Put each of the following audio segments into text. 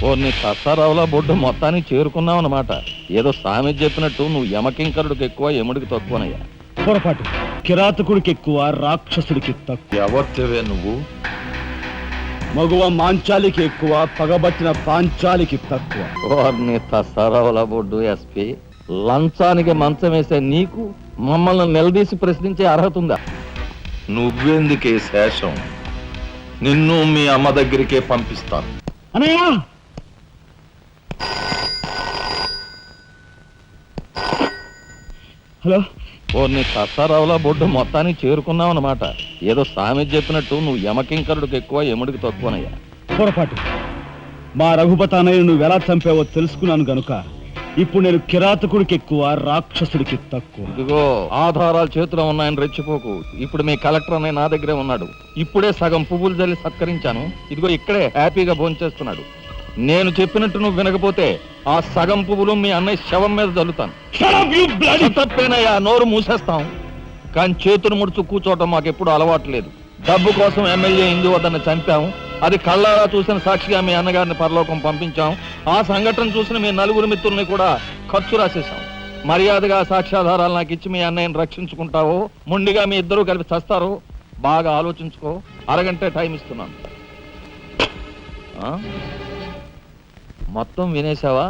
ఓ నీ సత్తారావులా బొడ్డు మొత్తానికి చేరుకున్నావు అన్నమాట. ఏదో సామెత చెప్పినట్టు నువ్వు యమకింకరుడికి ఎక్కువ యముడికి తక్కువనయ్యా. పొరపాటు. కిరాతకుడికి ఎక్కువ, రాక్షసుడికి తక్కువ. ఎవరివే నువ్వు? మగువ మాంచాలికి ఎక్కువ, పగబట్టిన పాంచాలికి తక్కువ. ఓ నీ సత్తారావులా బొడ్డు ఎస్పీ, లంచానికి మంచం వేసే నీకు మమ్మల్ని నిలదీసి ప్రశ్నించే అర్హత ఉందా? నువ్వెందుకే శేషం? నిన్ను మీ అమ్మ దగ్గరికే పంపిస్తాను. అనయ్య, హలో. ఓ నీ సత్తారావులా బొడ్డు మొత్తానికి చేరుకున్నావు అన్నమాట. ఏదో సామెత చెప్పినట్టు నువ్వు యమకింకరుడికి ఎక్కువ యముడికి తక్కువనయ్యా. పొరపాటు. మా రఘుపతి అన్నయ్య నువ్వు ఎలా చంపావో తెలుసుకున్నాను గనుక ఇప్పుడు నేను కిరాతకుడికి ఎక్కువ, రాక్షసుడికి తక్కువ. ఇదిగో ఆధారాలు చేతిలో ఉన్నాయని రెచ్చిపోకు. ఇప్పుడు మీ కలెక్టర్ అనే నా దగ్గరే ఉన్నాడు. ఇప్పుడే సగం పువ్వులు జల్లి సత్కరించాను. ఇదిగో ఇక్కడే హ్యాపీగా భోంచేస్తున్నాడు. నేను చెప్పినట్టు నువ్వు వినకపోతే ఆ సగం పువ్వులు మీ అన్నయ్య శవం మీద జల్లుతాను. తప్పేనయ్యా, నోరు మూసేస్తాం. కానీ చేతులు ముడుచు కూర్చోవటం మాకెప్పుడు అలవాట్లేదు. డబ్బు కోసం ఎమ్మెల్యే ఇందువద్దన్న చంపాం. అది కళ్ళారా చూసిన సాక్షిగా మీ అన్నగారిని పరలోకం పంపించాం. ఆ సంఘటన చూసిన మీ నలుగురు మిత్రుల్ని కూడా ఖర్చు రాసేశాం. మర్యాదగా సాక్ష్యాధారాలు నాకు ఇచ్చి మీ అన్నయ్యని రక్షించుకుంటావో మొండిగా మీ ఇద్దరూ కలిపి చస్తారో బాగా ఆలోచించుకో. అరగంటే టైం ఇస్తున్నాను. మొత్తం వినేశావా?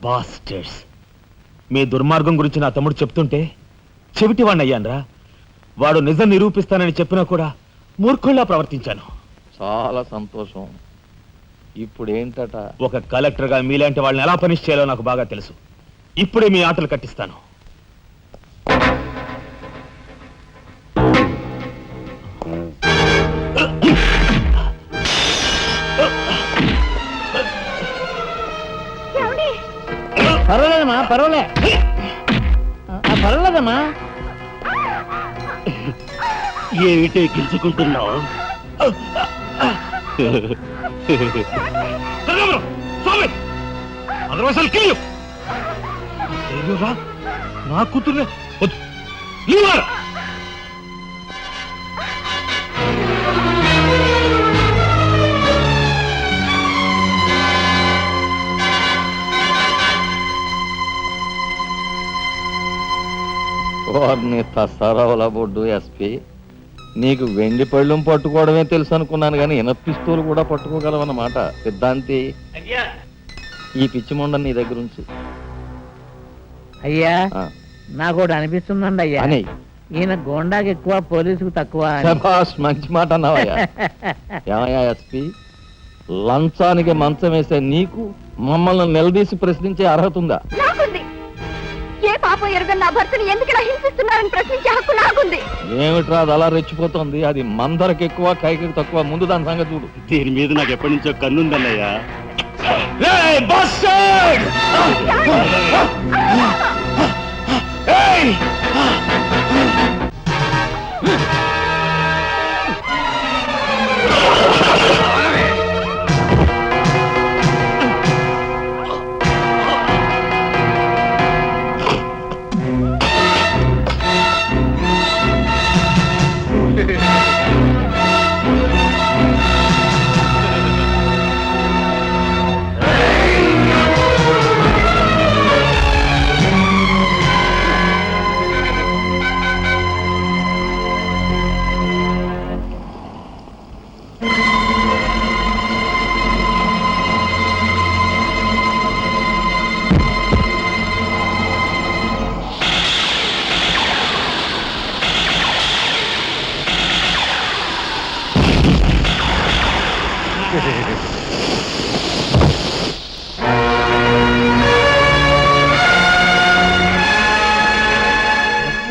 బాస్టర్స్, మీ దుర్మార్గం గురించి నా తమ్ముడు చెప్తుంటే చెవిటి వాడిని అయ్యాన్రా. వాడు నిజం నిరూపిస్తానని చెప్పినా కూడా మూర్ఖుల్లా ప్రవర్తించాను. చాలా సంతోషం. ఇప్పుడు ఏంటట? ఒక కలెక్టర్గా మీలాంటి వాళ్ళని ఎలా పనిష్ చేయాలో నాకు బాగా తెలుసు. ఇప్పుడే మీ ఆటలు కట్టిస్తాను. పర్వాలేదమ్మా, పర్వాలేదమ్మా. ఏమిటే గిల్చుకుంటున్నావు? నా కూతుర్నే వారిని తసారావుల బొడ్డు ఎస్పీ, నీకు వెండి పళ్ళెం పట్టుకోవడమే తెలుసు అనుకున్నాను కానీ పిస్తూలు కూడా పట్టుకోగలవన్నమాట. సిద్ధాంతి, ఈ పిచ్చి మొండ నీ దగ్గర ఉంచు. అయ్యా, నాకు ఒకటి అనిపిస్తుందండి అయ్యా. అని ఈయన గోండాకి ఎక్కువ, పోలీసుకు తక్కువ. శభాష్, మంచి మాట అన్నావయ్యా. ఏమయ్యా ఎస్పీ, లంచానికి మంచం వేసే నీకు మమ్మల్ని నిలదీసి ప్రశ్నించే అర్హత ఉందా? ఏ పాపం ఎరగని నా భర్తని ఎందుకు ఇలా హింసిస్తున్నారని ప్రశ్నించే హక్కు నాకుంది. ఏమిట్రా అది అలా రెచ్చిపోతుంది? అది మందరికి ఎక్కువ, కైకి తక్కువ. ముందు దాని సంగతి చూడు. దీని మీద నాకు ఎప్పటి నుంచో కన్నుందన్నయ్యా.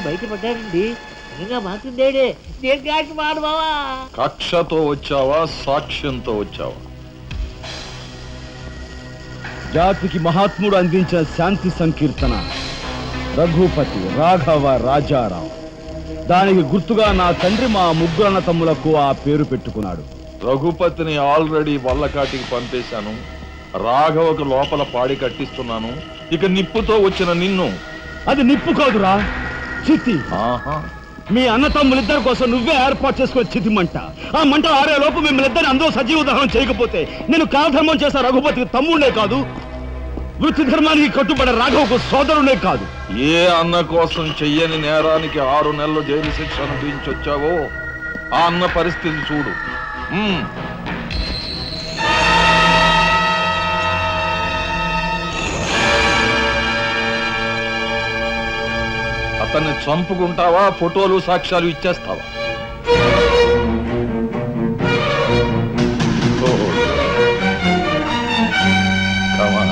బయటపడ్డాడండి. నిజంగా మాత్రుడేడే. నేను మాడు బావా. కక్షతో వచ్చావా, సాక్ష్యంతో వచ్చావా? జాతికి మహాత్ముడు అందించిన శాంతి సంకీర్తన రఘుపతి రాఘవ రాజారావు. దానికి గుర్తుగా నా తండ్రి మా ముగ్గురన్న తమ్ములకు ఆ పేరు పెట్టుకున్నాడు. రఘుపతిని ఆల్రెడీ వల్లకాటికి పంపేశాను. రాఘవకు లోపల పాడి కట్టిస్తున్నాను. ఇక నిప్పుతో వచ్చిన నిన్ను. అది నిప్పు కాదురా, చితి. ఆహా, మీ అన్న తమ్ములిద్దరి కోసం నువ్వే ఏర్పాటు చేసుకునే చితి మంట. ఆ మంట ఆరే లోపు మిమ్మల్ని ఇద్దరిని అందరూ సజీవ దహనం చేయకపోతే నేను కాలధర్మం చేసే రఘుపతికి తమ్ముడే కాదు, వృత్తి ధర్మానికి కట్టుబడే రాఘవకు సోదరుడే కాదు. ఏ అన్న కోసం చెయ్యని నేరానికి 6 నెలలు జైలు శిక్ష అనుభవించొచ్చావో ఆ అన్న పరిస్థితి చూడు. అతన్ని చంపుకుంటావా, ఫోటోలు సాక్ష్యాలు ఇచ్చేస్తావా? ఓహో. Come on.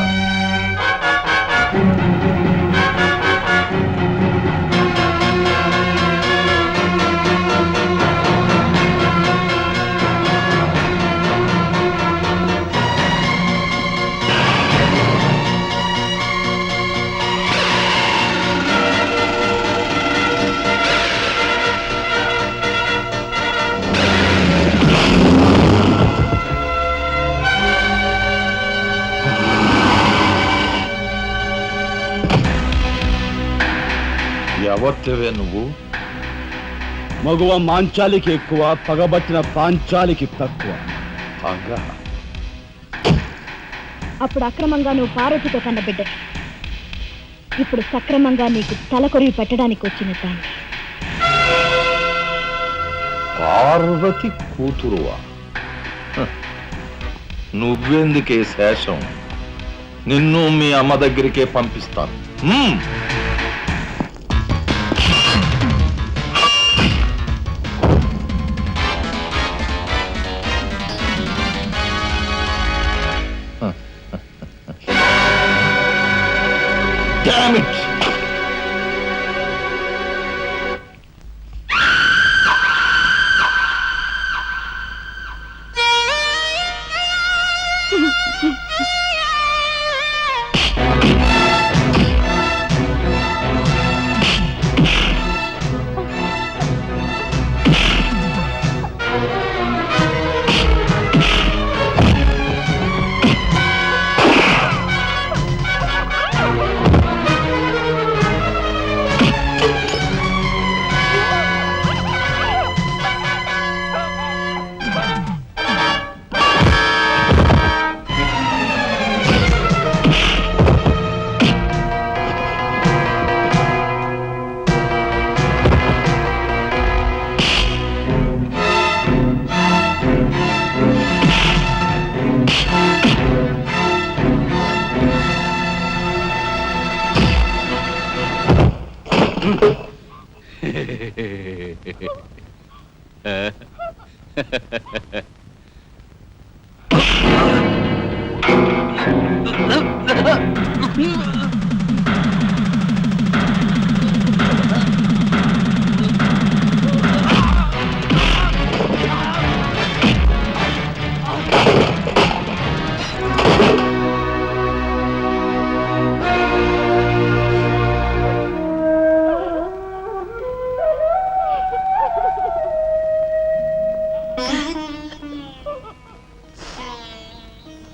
ఎవరివే నువ్వు? మగువ మాంచాలికి ఎక్కువ, పగబట్టిన పాంచాలికి తక్కువ. అగా అప్పుడు అక్రమంగా నువ్వు పార్వతితో కన్న బిడ్డ, ఇప్పుడు సక్రమంగా నీకు తలకొరివి పెట్టడానికి వచ్చిన దాన్ని. పార్వతి కూతురువా? నువ్వెందుకే శేషం? నిన్ను మీ అమ్మ దగ్గరికే పంపిస్తాను. Damn it!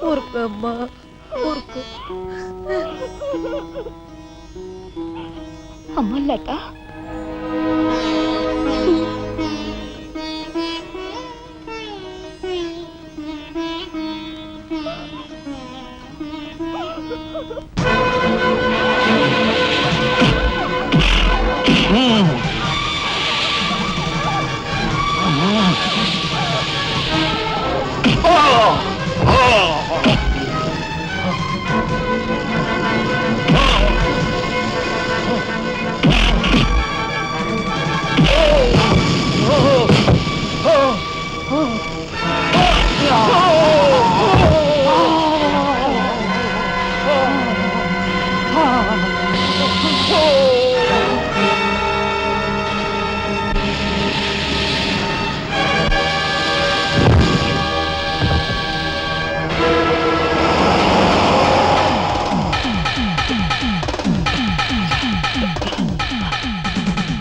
ఊరుకోమ్మా, ఊరుకో. అమ్మలత,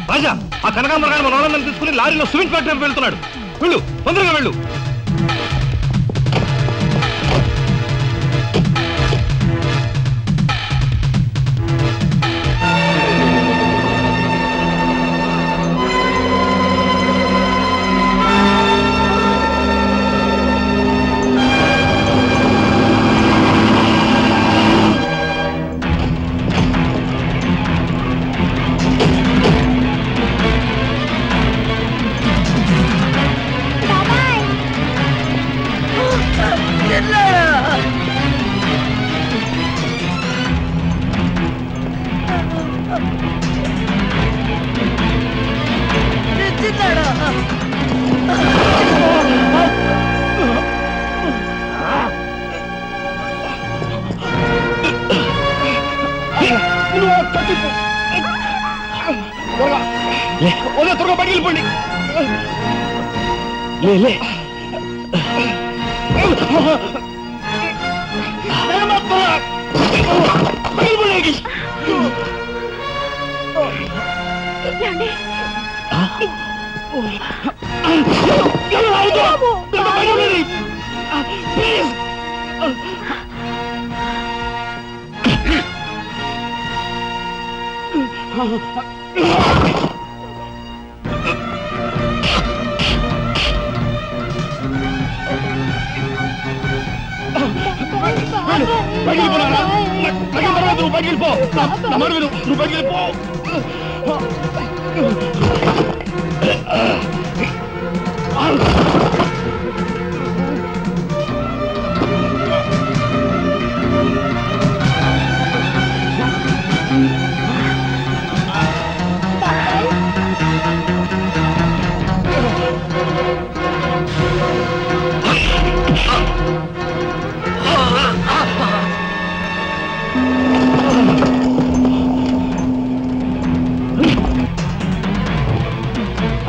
రాజా, ఆ కనకాంబరగాడు మన వాళ్ళని తీసుకుని లారీలో సిమెంట్ ఫ్యాక్టరీ వెళ్తున్నాడు. వెళ్ళు, తొందరగా వెళ్ళు. నువ్వు ఆ కత్తిప్పు. త్వరగా. లే త్వరగా బయటికి వెళ్ళిపోండి. లే లే ఏమండి? నువ్వు బయటికి వెళ్ళిపో. నా మాట విను. నువ్వు బయటికి వెళ్ళిపో.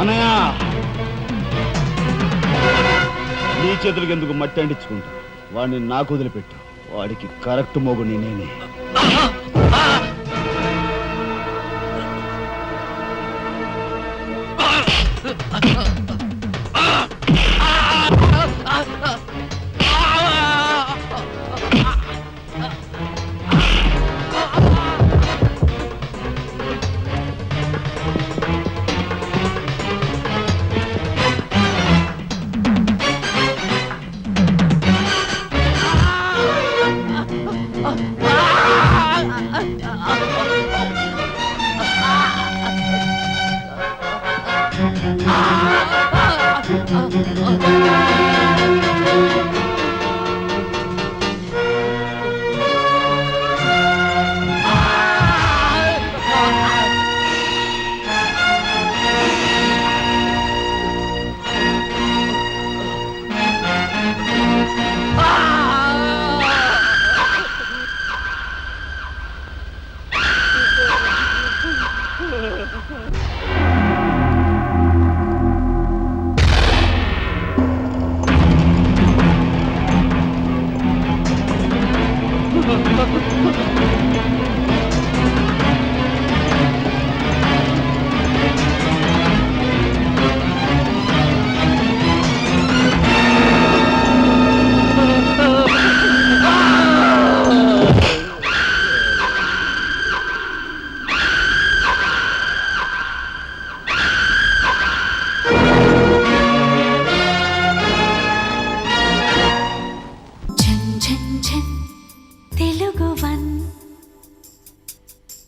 అన్నయ్య, నీ చేతులకి ఎందుకు మట్టి అంటించుకుంటా? వాడిని నాకు వదిలిపెట్టు. వాడికి కరెక్ట్ మోగుని నేనే.